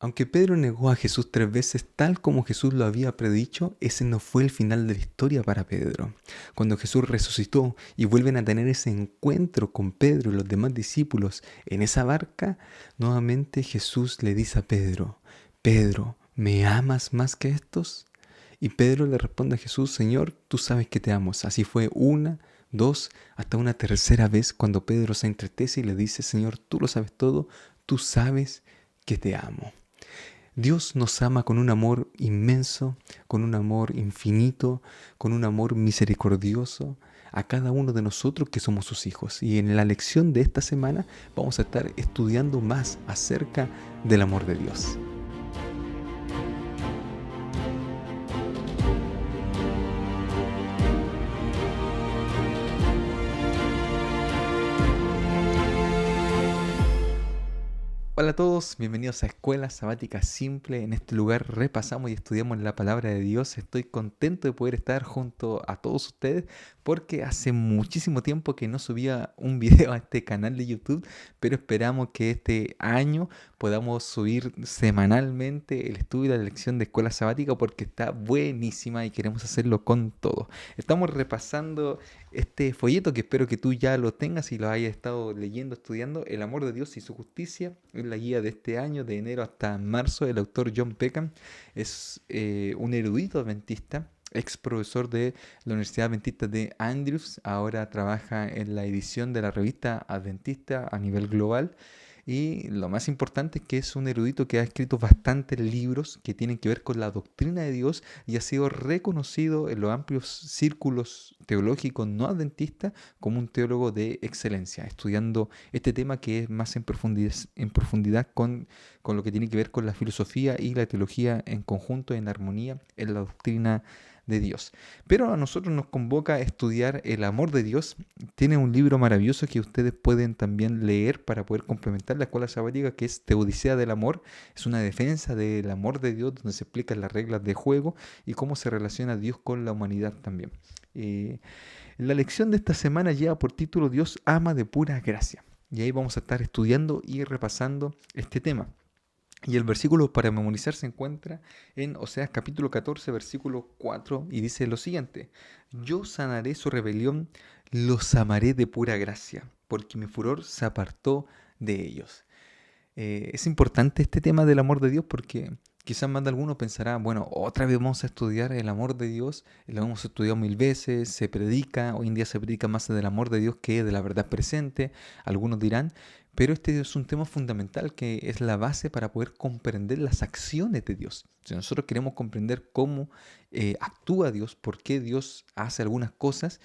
Aunque Pedro negó a Jesús 3 veces tal como Jesús lo había predicho, ese no fue el final de la historia para Pedro. Cuando Jesús resucitó y vuelven a tener ese encuentro con Pedro y los demás discípulos en esa barca, nuevamente Jesús le dice a Pedro, Pedro, ¿me amas más que estos? Y Pedro le responde a Jesús, Señor, tú sabes que te amo. Así fue una, dos, hasta una tercera vez cuando Pedro se entristece y le dice, Señor, tú lo sabes todo, tú sabes que te amo. Dios nos ama con un amor inmenso, con un amor infinito, con un amor misericordioso a cada uno de nosotros que somos sus hijos. Y en la lección de esta semana vamos a estar estudiando más acerca del amor de Dios. Hola a todos, bienvenidos a Escuela Sabática Simple. En este lugar repasamos y estudiamos la palabra de Dios. Estoy contento de poder estar junto a todos ustedes porque hace muchísimo tiempo que no subía un video a este canal de YouTube, pero esperamos que este año podamos subir semanalmente el estudio y la lección de Escuela Sabática porque está buenísima y queremos hacerlo con todo. Estamos repasando este folleto que espero que tú ya lo tengas y lo hayas estado leyendo, estudiando, El amor de Dios y su justicia. Es la guía de este año, de enero hasta marzo. El autor John Peckham es un erudito adventista, ex profesor de la Universidad Adventista de Andrews. Ahora trabaja en la edición de la revista Adventista a nivel global. Y lo más importante es que es un erudito que ha escrito bastantes libros que tienen que ver con la doctrina de Dios y ha sido reconocido en los amplios círculos teológicos no adventistas como un teólogo de excelencia, estudiando este tema que es más en profundidad con lo que tiene que ver con la filosofía y la teología en conjunto, en armonía, en la doctrina de Dios. Pero a nosotros nos convoca a estudiar el amor de Dios. Tiene un libro maravilloso que ustedes pueden también leer para poder complementar la escuela sabática, que es Teodicea del Amor. Es una defensa del amor de Dios donde se explican las reglas de juego y cómo se relaciona Dios con la humanidad también. La lección de esta semana lleva por título Dios ama de pura gracia. Y ahí vamos a estar estudiando y repasando este tema. Y el versículo para memorizar se encuentra en Oseas capítulo 14, versículo 4, y dice lo siguiente: Yo sanaré su rebelión, los amaré de pura gracia, porque mi furor se apartó de ellos. Es importante este tema del amor de Dios porque quizás más de alguno pensará, bueno, otra vez vamos a estudiar el amor de Dios, lo hemos estudiado mil veces, se predica, hoy en día se predica más del amor de Dios que de la verdad presente, algunos dirán, pero este es un tema fundamental que es la base para poder comprender las acciones de Dios. Si nosotros queremos comprender cómo actúa Dios, por qué Dios hace algunas cosas,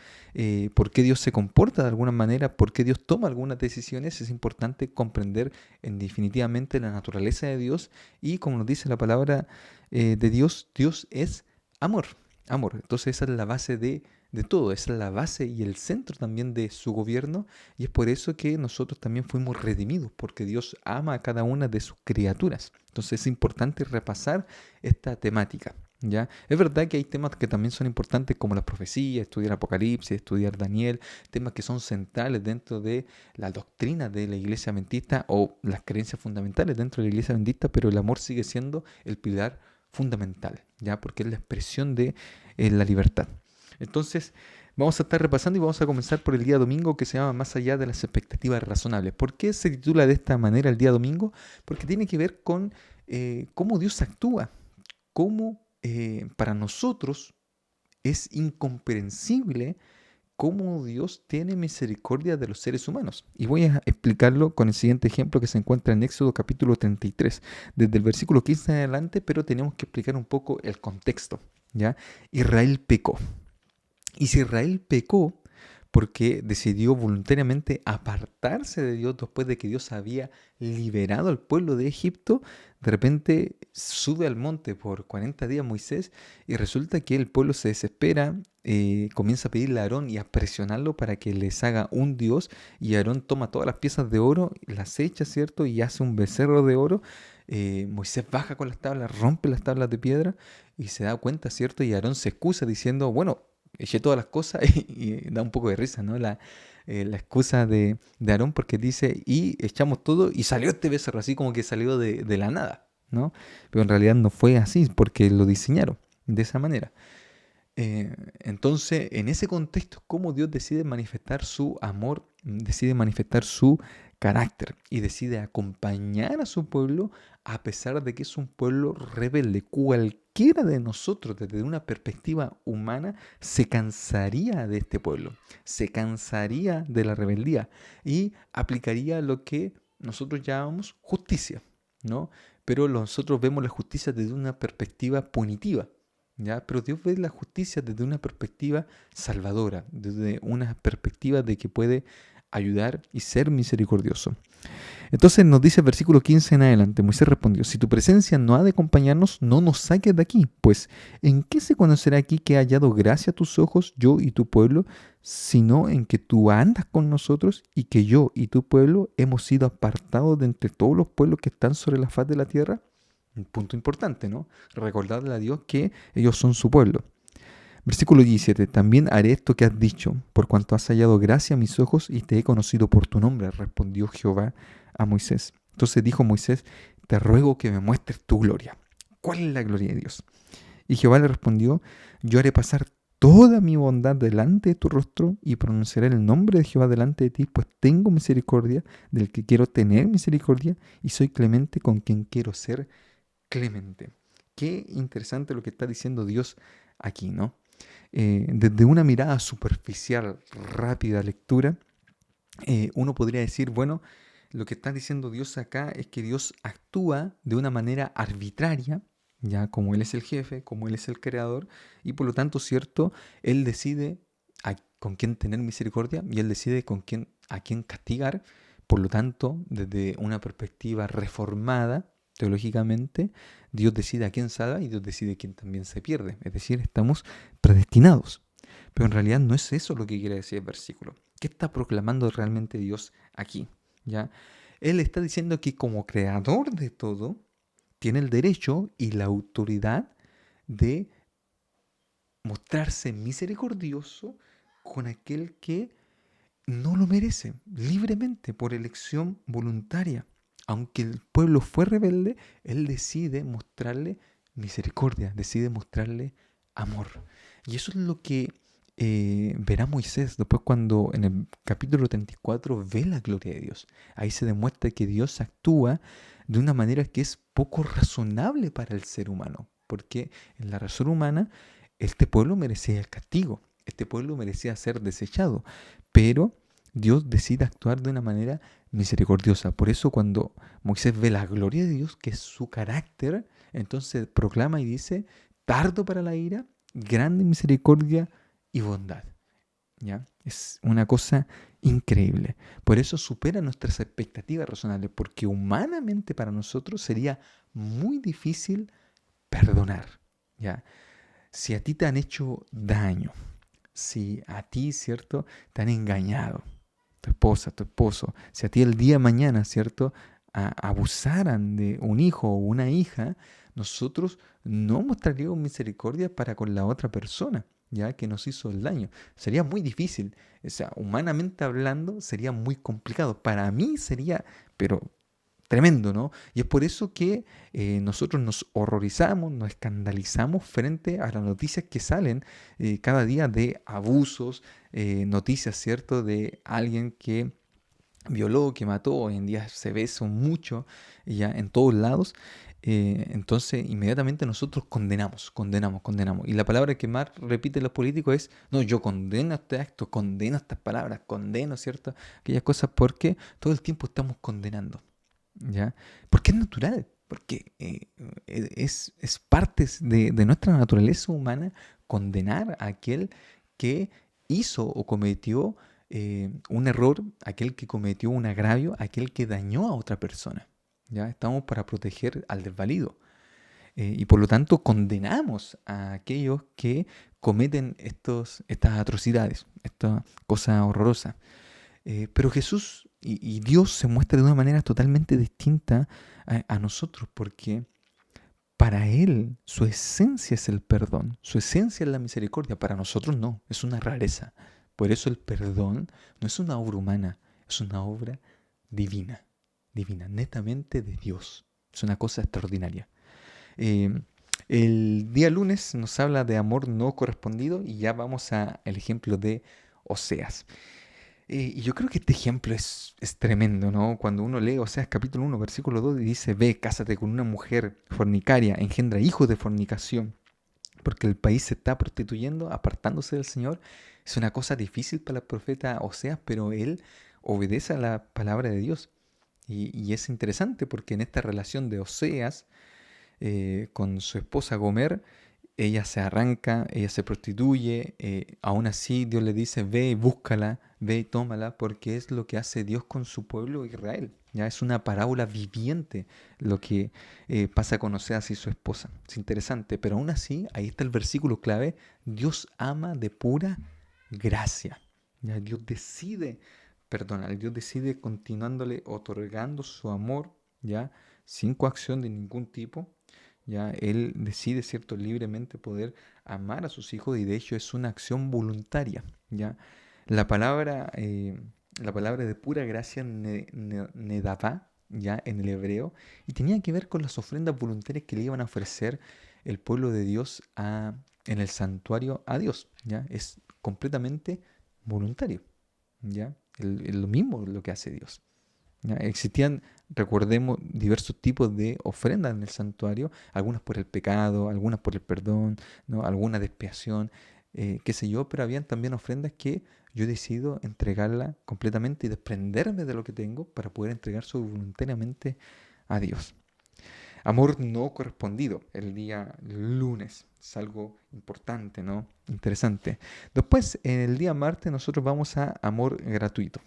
por qué Dios se comporta de alguna manera, por qué Dios toma algunas decisiones, es importante comprender en definitivamente la naturaleza de Dios y como nos dice la palabra de Dios, Dios es amor, amor. Entonces esa es la base de todo, esa es la base y el centro también de su gobierno y es por eso que nosotros también fuimos redimidos, porque Dios ama a cada una de sus criaturas. Entonces es importante repasar esta temática. ¿Ya? Es verdad que hay temas que también son importantes como la profecía, estudiar Apocalipsis, estudiar Daniel, temas que son centrales dentro de la doctrina de la iglesia adventista o las creencias fundamentales dentro de la iglesia adventista, pero el amor sigue siendo el pilar fundamental, ¿ya? Porque es la expresión de la libertad. Entonces, vamos a estar repasando y vamos a comenzar por el día domingo que se llama Más allá de las expectativas razonables. ¿Por qué se titula de esta manera el día domingo? Porque tiene que ver con cómo Dios actúa, cómo para nosotros es incomprensible cómo Dios tiene misericordia de los seres humanos. Y voy a explicarlo con el siguiente ejemplo que se encuentra en Éxodo capítulo 33, desde el versículo 15 en adelante, pero tenemos que explicar un poco el contexto, ¿ya? Israel pecó. Y si Israel pecó porque decidió voluntariamente apartarse de Dios después de que Dios había liberado al pueblo de Egipto, de repente sube al monte por 40 días Moisés y resulta que el pueblo se desespera, comienza a pedirle a Aarón y a presionarlo para que les haga un Dios y Aarón toma todas las piezas de oro, las echa, ¿cierto? Y hace un becerro de oro. Moisés baja con las tablas, rompe las tablas de piedra y se da cuenta, ¿cierto? Y Aarón se excusa diciendo, bueno, eché todas las cosas y da un poco de risa, ¿no? La excusa de Aarón porque dice, y echamos todo y salió este becerro, así como que salió de la nada. ¿no? Pero en realidad no fue así porque lo diseñaron de esa manera. Entonces, en ese contexto, cómo Dios decide manifestar su amor, decide manifestar su carácter y decide acompañar a su pueblo a pesar de que es un pueblo rebelde. Cualquiera de nosotros, desde una perspectiva humana, se cansaría de este pueblo, se cansaría de la rebeldía y aplicaría lo que nosotros llamamos justicia, ¿no? Pero nosotros vemos la justicia desde una perspectiva punitiva. ¿Ya? Pero Dios ve la justicia desde una perspectiva salvadora, desde una perspectiva de que puede ayudar y ser misericordioso. Entonces nos dice el versículo 15 en adelante, Moisés respondió, si tu presencia no ha de acompañarnos, no nos saques de aquí, pues ¿en qué se conocerá aquí que ha hallado gracia a tus ojos, yo y tu pueblo, sino en que tú andas con nosotros y que yo y tu pueblo hemos sido apartados de entre todos los pueblos que están sobre la faz de la tierra? Un punto importante, ¿no? Recordarle a Dios que ellos son su pueblo. Versículo 17. También haré esto que has dicho, por cuanto has hallado gracia a mis ojos y te he conocido por tu nombre, respondió Jehová a Moisés. Entonces dijo Moisés, te ruego que me muestres tu gloria. ¿Cuál es la gloria de Dios? Y Jehová le respondió, yo haré pasar toda mi bondad delante de tu rostro y pronunciaré el nombre de Jehová delante de ti, pues tengo misericordia del que quiero tener misericordia y soy clemente con quien quiero ser clemente. Qué interesante lo que está diciendo Dios aquí, ¿no? Desde una mirada superficial, rápida lectura, uno podría decir, bueno, lo que está diciendo Dios acá es que Dios actúa de una manera arbitraria, ya como Él es el jefe, como Él es el creador, y por lo tanto, cierto, Él decide con quién tener misericordia y Él decide a quién castigar. Por lo tanto, desde una perspectiva reformada, teológicamente, Dios decide a quién salva y Dios decide quién también se pierde. Es decir, estamos predestinados. Pero en realidad no es eso lo que quiere decir el versículo. ¿Qué está proclamando realmente Dios aquí? ¿Ya? Él está diciendo que como creador de todo, tiene el derecho y la autoridad de mostrarse misericordioso con aquel que no lo merece, libremente, por elección voluntaria. Aunque el pueblo fue rebelde, él decide mostrarle misericordia, decide mostrarle amor. Y eso es lo que verá Moisés después cuando en el capítulo 34 ve la gloria de Dios. Ahí se demuestra que Dios actúa de una manera que es poco razonable para el ser humano, porque en la razón humana este pueblo merecía el castigo, este pueblo merecía ser desechado, pero Dios decide actuar de una manera misericordiosa. Por eso cuando Moisés ve la gloria de Dios, que es su carácter, entonces proclama y dice, tardo para la ira, grande misericordia y bondad. ¿Ya? Es una cosa increíble. Por eso supera nuestras expectativas razonables, porque humanamente para nosotros sería muy difícil perdonar. ¿Ya? Si a ti te han hecho daño, si a ti, ¿cierto?, te han engañado, tu esposa, tu esposo, si a ti el día de mañana, ¿cierto?, abusaran de un hijo o una hija, nosotros no mostraríamos misericordia para con la otra persona, ya que nos hizo el daño. Sería muy difícil, o sea, humanamente hablando, sería muy complicado. Para mí sería, pero tremendo, ¿no? Y es por eso que nosotros nos horrorizamos, nos escandalizamos frente a las noticias que salen cada día de abusos, noticias, ¿cierto? De alguien que violó, que mató. Hoy en día se ve eso mucho ya en todos lados. Entonces, inmediatamente nosotros condenamos. Y la palabra que más repiten los políticos es, no, yo condeno este acto, condeno estas palabras, condeno, ¿cierto? Aquellas cosas porque todo el tiempo estamos condenando. ¿Ya? Porque es natural, porque es parte de nuestra naturaleza humana condenar a aquel que hizo o cometió un error, aquel que cometió un agravio, aquel que dañó a otra persona. ¿Ya? Estamos para proteger al desvalido. Y por lo tanto condenamos a aquellos que cometen estas atrocidades, esta cosa horrorosa. Pero Jesús y Dios se muestra de una manera totalmente distinta a nosotros, porque para Él su esencia es el perdón, su esencia es la misericordia, para nosotros no, es una rareza. Por eso el perdón no es una obra humana, es una obra divina, divina, netamente de Dios. Es una cosa extraordinaria. Eh, el día lunes nos habla de amor no correspondido y ya vamos al ejemplo de Oseas. Y yo creo que este ejemplo es tremendo, ¿no? Cuando uno lee Oseas capítulo 1, versículo 2 y dice, ve, cásate con una mujer fornicaria, engendra hijos de fornicación, porque el país se está prostituyendo, apartándose del Señor. Es una cosa difícil para el profeta Oseas, pero él obedece a la palabra de Dios. Y es interesante porque en esta relación de Oseas con su esposa Gomer, ella se arranca, ella se prostituye, aún así Dios le dice, ve y búscala, ve y tómala, porque es lo que hace Dios con su pueblo Israel. Ya es una parábola viviente lo que pasa con Oseas y su esposa. Es interesante, pero aún así, ahí está el versículo clave, Dios ama de pura gracia. Ya Dios decide perdonar, Dios decide continuándole otorgando su amor, ya sin coacción de ningún tipo. Ya él decide, cierto, libremente poder amar a sus hijos y de hecho es una acción voluntaria. Ya la palabra, eh, la palabra de pura gracia, nedavá, ya en el hebreo, y tenía que ver con las ofrendas voluntarias que le iban a ofrecer el pueblo de Dios en el santuario a Dios. Ya es completamente voluntario. Ya es lo mismo lo que hace Dios. ¿Ya? Existían, recordemos, diversos tipos de ofrendas en el santuario, algunas por el pecado, algunas por el perdón, ¿no? Algunas de expiación, qué sé yo, pero habían también ofrendas que yo decido entregarla completamente y desprenderme de lo que tengo para poder entregarse voluntariamente a Dios. Amor no correspondido el día lunes, es algo importante, ¿no? Interesante. Después, en el día martes, nosotros vamos a amor gratuito.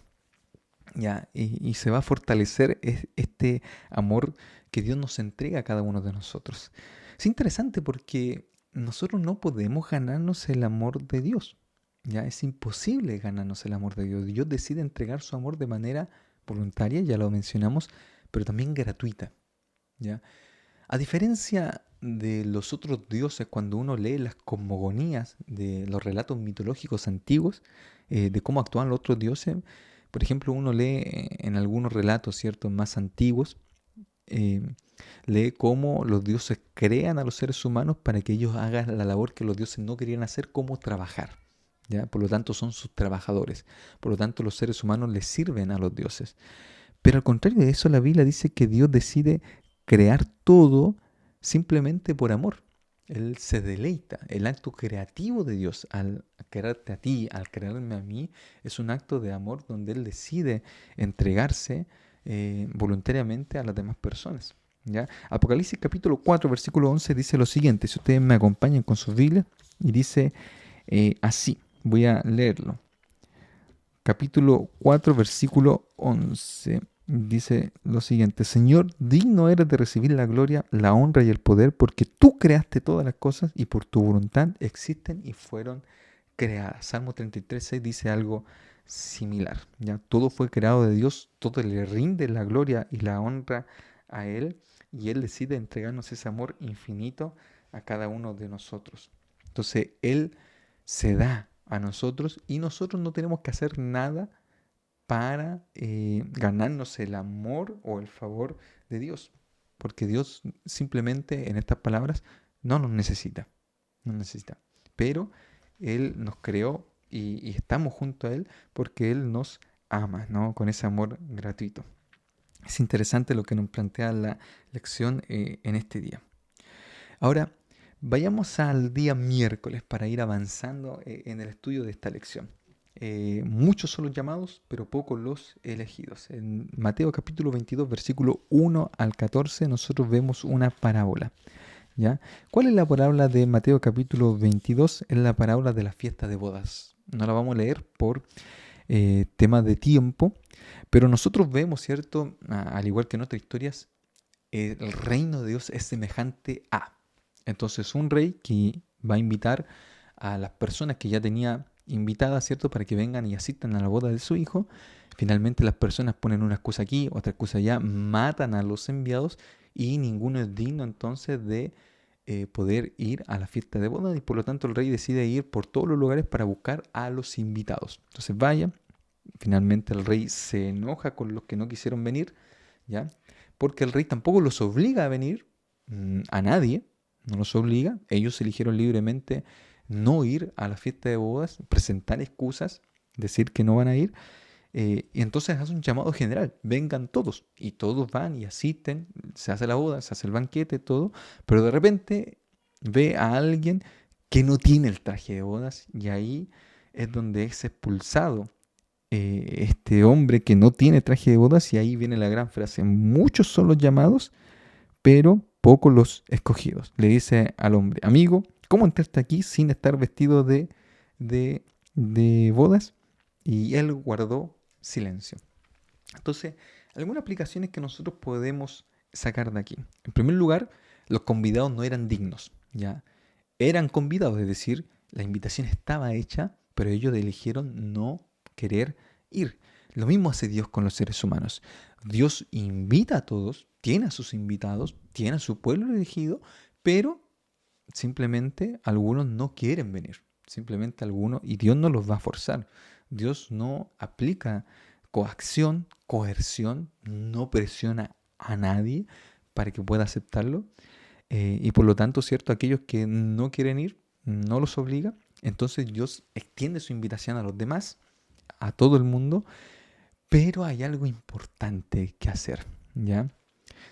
Ya, y se va a fortalecer este amor que Dios nos entrega a cada uno de nosotros. Es interesante porque nosotros no podemos ganarnos el amor de Dios. Ya es imposible ganarnos el amor de Dios. Dios decide entregar su amor de manera voluntaria, ya lo mencionamos, pero también gratuita. ¿Ya? A diferencia de los otros dioses, cuando uno lee las cosmogonías de los relatos mitológicos antiguos, de cómo actuaban los otros dioses, por ejemplo, uno lee en algunos relatos, ¿cierto?, más antiguos, eh, lee cómo los dioses crean a los seres humanos para que ellos hagan la labor que los dioses no querían hacer, como trabajar. ¿Ya? Por lo tanto, son sus trabajadores. Por lo tanto, los seres humanos les sirven a los dioses. Pero al contrario de eso, la Biblia dice que Dios decide crear todo simplemente por amor. Él se deleita. El acto creativo de Dios al crearte a ti, al crearme a mí, es un acto de amor donde Él decide entregarse voluntariamente a las demás personas. ¿Ya? Apocalipsis capítulo 4, versículo 11 dice lo siguiente, si ustedes me acompañan con sus Biblias, y dice así, voy a leerlo. Capítulo 4, versículo 11. Dice lo siguiente, Señor, digno eres de recibir la gloria, la honra y el poder, porque tú creaste todas las cosas y por tu voluntad existen y fueron creadas. Salmo 33, 6 dice algo similar. ¿Ya? Todo fue creado de Dios, todo le rinde la gloria y la honra a Él, y Él decide entregarnos ese amor infinito a cada uno de nosotros. Entonces, Él se da a nosotros y nosotros no tenemos que hacer nada para ganarnos el amor o el favor de Dios. Porque Dios simplemente, en estas palabras, no nos necesita. No necesita. Pero Él nos creó y estamos junto a Él porque Él nos ama, ¿no? Con ese amor gratuito. Es interesante lo que nos plantea la lección en este día. Ahora, vayamos al día miércoles para ir avanzando en el estudio de esta lección. Muchos son los llamados, pero pocos los elegidos. En Mateo capítulo 22, versículo 1 al 14, nosotros vemos una parábola. ¿Ya? ¿Cuál es la parábola de Mateo capítulo 22? Es la parábola de la fiesta de bodas. No la vamos a leer por tema de tiempo, pero nosotros vemos, ¿cierto? Al igual que en otras historias, el reino de Dios es semejante a. Entonces, un rey que va a invitar a las personas que ya tenía invitadas, ¿cierto?, para que vengan y asistan a la boda de su hijo. Finalmente las personas ponen una excusa aquí, otra excusa allá, matan a los enviados y ninguno es digno entonces de poder ir a la fiesta de boda, y por lo tanto el rey decide ir por todos los lugares para buscar a los invitados. Entonces vaya, finalmente el rey se enoja con los que no quisieron venir, ¿ya? porque el rey tampoco los obliga a venir, a nadie, no los obliga. Ellos eligieron libremente no ir a la fiesta de bodas, presentar excusas, decir que no van a ir. Y entonces hace un llamado general, vengan todos. Y todos van y asisten, se hace la boda, se hace el banquete, todo. Pero de repente ve a alguien que no tiene el traje de bodas y ahí es donde es expulsado este hombre que no tiene traje de bodas, y ahí viene la gran frase: muchos son los llamados, pero pocos los escogidos. Le dice al hombre: amigo, ¿cómo entraste aquí sin estar vestido de, de bodas? Y él guardó silencio. Entonces, algunas aplicaciones que nosotros podemos sacar de aquí. En primer lugar, los convidados no eran dignos, ¿ya? Eran convidados, es decir, la invitación estaba hecha, pero ellos eligieron no querer ir. Lo mismo hace Dios con los seres humanos. Dios invita a todos, tiene a sus invitados, tiene a su pueblo elegido, pero simplemente algunos no quieren venir. Simplemente algunos, y Dios no los va a forzar. Dios no aplica coacción, coerción, no presiona a nadie para que pueda aceptarlo. Y por lo tanto, ¿cierto? Aquellos que no quieren ir, no los obliga. Entonces Dios extiende su invitación a los demás, a todo el mundo, pero hay algo importante que hacer, ¿ya?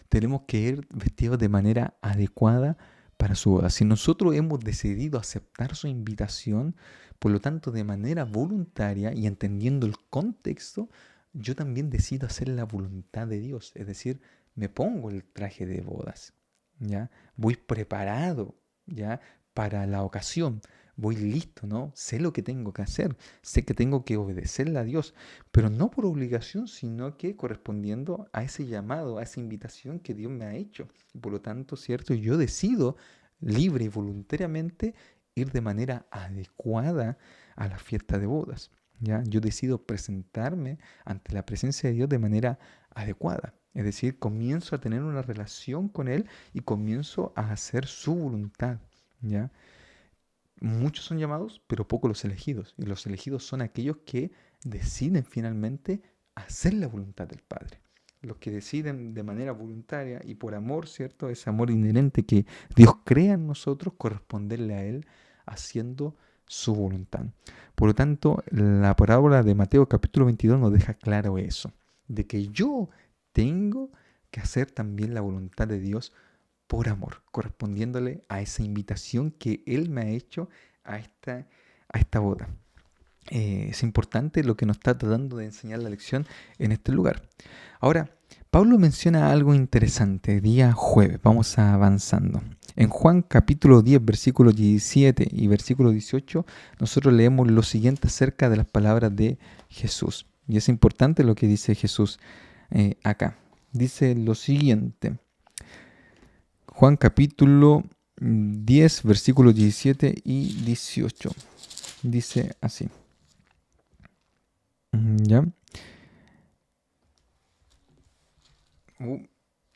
Tenemos que ir vestidos de manera adecuada para su boda. Si nosotros hemos decidido aceptar su invitación, por lo tanto, de manera voluntaria y entendiendo el contexto, yo también decido hacer la voluntad de Dios. Es decir, me pongo el traje de bodas, ¿ya? Voy preparado, ¿ya? Para la ocasión. Voy listo, ¿no? Sé lo que tengo que hacer. Sé que tengo que obedecerle a Dios, pero no por obligación, sino que correspondiendo a ese llamado, a esa invitación que Dios me ha hecho. Y por lo tanto, ¿cierto? Yo decido libre y voluntariamente ir de manera adecuada a la fiesta de bodas, ¿ya? Yo decido presentarme ante la presencia de Dios de manera adecuada. Es decir, comienzo a tener una relación con Él y comienzo a hacer su voluntad, ¿ya? Muchos son llamados, pero pocos los elegidos. Y los elegidos son aquellos que deciden finalmente hacer la voluntad del Padre. Los que deciden de manera voluntaria y por amor, ¿cierto? Ese amor inherente que Dios crea en nosotros, corresponderle a Él haciendo su voluntad. Por lo tanto, la parábola de Mateo capítulo 22 nos deja claro eso, de que yo tengo que hacer también la voluntad de Dios por amor, correspondiéndole a esa invitación que Él me ha hecho a esta boda. Es importante lo que nos está tratando de enseñar la lección en este lugar. Ahora, Pablo menciona algo interesante, día jueves, vamos avanzando. En Juan capítulo 10, versículo 17 y versículo 18, nosotros leemos lo siguiente acerca de las palabras de Jesús. Y es importante lo que dice Jesús acá. Dice lo siguiente. Juan capítulo 10, versículos 17 y 18. Dice así. ¿Ya?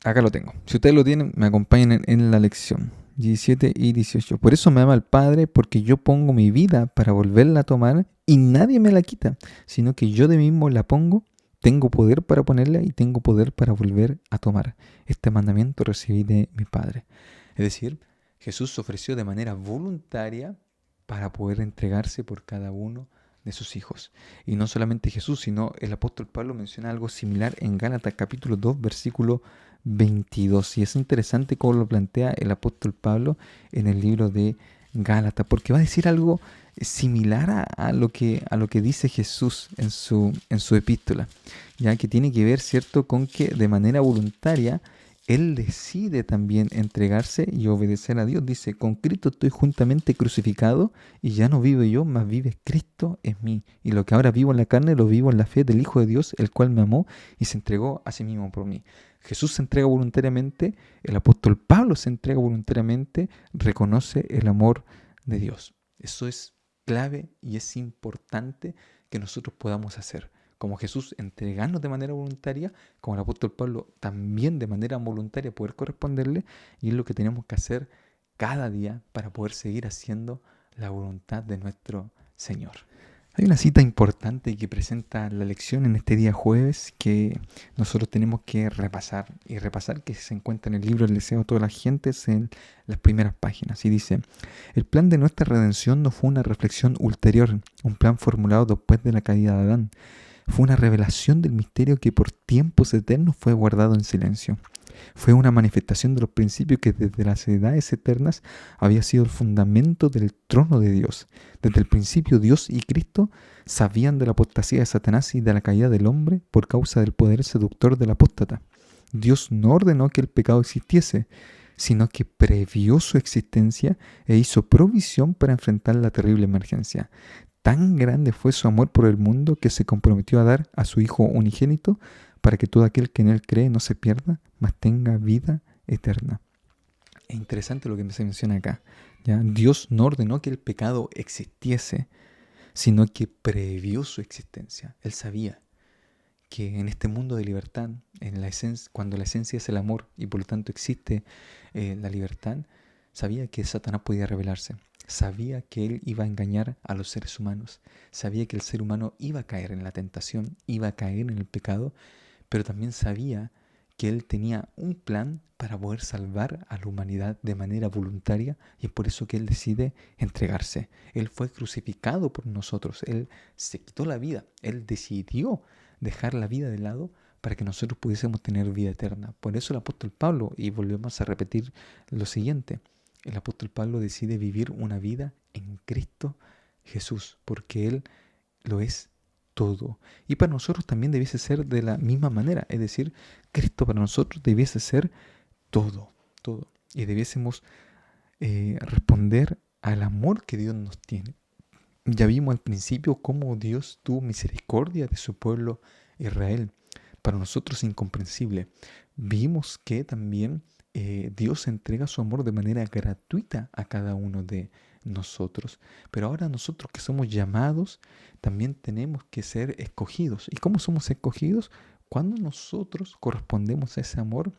Acá lo tengo. Si ustedes lo tienen, me acompañan en la lección. 17 y 18. Por eso me ama el Padre, porque yo pongo mi vida para volverla a tomar y nadie me la quita, sino que yo de mí mismo la pongo. Tengo poder para ponerla y tengo poder para volver a tomar. Este mandamiento recibí de mi Padre. Es decir, Jesús se ofreció de manera voluntaria para poder entregarse por cada uno de sus hijos. Y no solamente Jesús, sino el apóstol Pablo menciona algo similar en Gálatas capítulo 2, versículo 22. Y es interesante cómo lo plantea el apóstol Pablo en el libro de Gálatas, porque va a decir algo similar a lo que dice Jesús en su epístola, ya que tiene que ver, ¿cierto?, con que de manera voluntaria Él decide también entregarse y obedecer a Dios. Dice: con Cristo estoy juntamente crucificado y ya no vivo yo, mas vive Cristo en mí. Y lo que ahora vivo en la carne, lo vivo en la fe del Hijo de Dios, el cual me amó y se entregó a sí mismo por mí. Jesús se entrega voluntariamente, el apóstol Pablo se entrega voluntariamente, reconoce el amor de Dios. Eso es clave y es importante que nosotros podamos hacer. Como Jesús, entregarnos de manera voluntaria, como el apóstol Pablo también de manera voluntaria poder corresponderle, y es lo que tenemos que hacer cada día para poder seguir haciendo la voluntad de nuestro Señor. Hay una cita importante que presenta la lección en este día jueves que nosotros tenemos que repasar y repasar, que se encuentra en el libro El deseo de todas las gentes en las primeras páginas. Y dice: el plan de nuestra redención no fue una reflexión ulterior, un plan formulado después de la caída de Adán. Fue una revelación del misterio que por tiempos eternos fue guardado en silencio. Fue una manifestación de los principios que desde las edades eternas había sido el fundamento del trono de Dios. Desde el principio Dios y Cristo sabían de la apostasía de Satanás y de la caída del hombre por causa del poder seductor del apóstata. Dios no ordenó que el pecado existiese, sino que previó su existencia e hizo provisión para enfrentar la terrible emergencia. Tan grande fue su amor por el mundo que se comprometió a dar a su Hijo unigénito para que todo aquel que en Él cree no se pierda, mas tenga vida eterna. Es interesante lo que se menciona acá. ¿Ya? Dios no ordenó que el pecado existiese, sino que previó su existencia. Él sabía que en este mundo de libertad, cuando la esencia es el amor y por lo tanto existe la libertad, sabía que Satanás podía rebelarse. Sabía que él iba a engañar a los seres humanos. Sabía que el ser humano iba a caer en la tentación, iba a caer en el pecado, pero también sabía que él tenía un plan para poder salvar a la humanidad de manera voluntaria, y es por eso que él decide entregarse. Él fue crucificado por nosotros, él se quitó la vida, él decidió dejar la vida de lado para que nosotros pudiésemos tener vida eterna. Por eso el apóstol Pablo, y volvemos a repetir lo siguiente, el apóstol Pablo decide vivir una vida en Cristo Jesús, porque él lo es todo. Y para nosotros también debiese ser de la misma manera, es decir, Cristo para nosotros debiese ser todo, todo. Y debiésemos responder al amor que Dios nos tiene. Ya vimos al principio cómo Dios tuvo misericordia de su pueblo Israel. Para nosotros es incomprensible. Vimos que también Dios entrega su amor de manera gratuita a cada uno de nosotros. Pero ahora nosotros que somos llamados, también tenemos que ser escogidos. ¿Y cómo somos escogidos? Cuando nosotros correspondemos a ese amor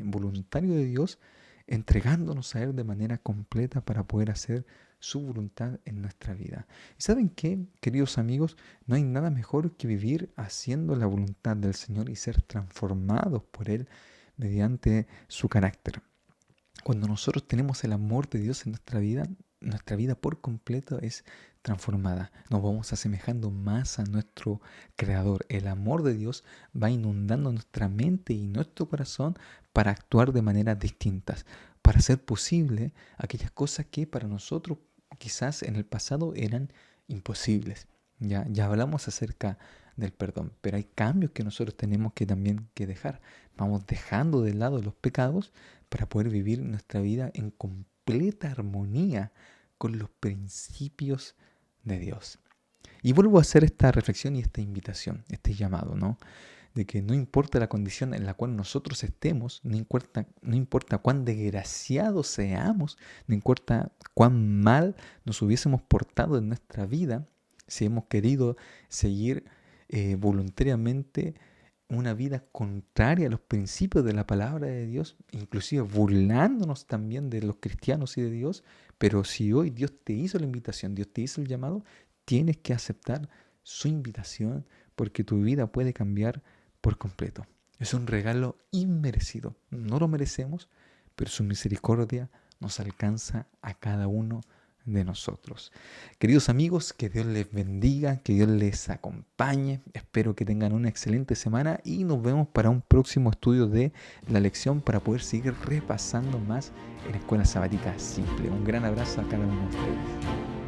voluntario de Dios, entregándonos a Él de manera completa para poder hacer su voluntad en nuestra vida. ¿Y saben qué, queridos amigos? No hay nada mejor que vivir haciendo la voluntad del Señor y ser transformados por Él mediante su carácter. Cuando nosotros tenemos el amor de Dios en nuestra vida por completo es transformada. Nos vamos asemejando más a nuestro Creador. El amor de Dios va inundando nuestra mente y nuestro corazón para actuar de maneras distintas, para hacer posible aquellas cosas que para nosotros quizás en el pasado eran imposibles. Ya hablamos acerca del perdón, pero hay cambios que nosotros tenemos que también que dejar. Vamos dejando de lado los pecados para poder vivir nuestra vida en completa armonía con los principios de Dios. Y vuelvo a hacer esta reflexión y esta invitación, este llamado, ¿no? De que no importa la condición en la cual nosotros estemos, no importa cuán desgraciados seamos, no importa cuán mal nos hubiésemos portado en nuestra vida, si hemos querido seguir voluntariamente una vida contraria a los principios de la palabra de Dios, inclusive burlándonos también de los cristianos y de Dios, pero si hoy Dios te hizo la invitación, Dios te hizo el llamado, tienes que aceptar su invitación porque tu vida puede cambiar por completo. Es un regalo inmerecido, no lo merecemos, pero su misericordia nos alcanza a cada uno de nosotros. Queridos amigos, que Dios les bendiga, que Dios les acompañe. Espero que tengan una excelente semana y nos vemos para un próximo estudio de la lección para poder seguir repasando más en Escuela Sabática Simple. Un gran abrazo a cada uno de ustedes.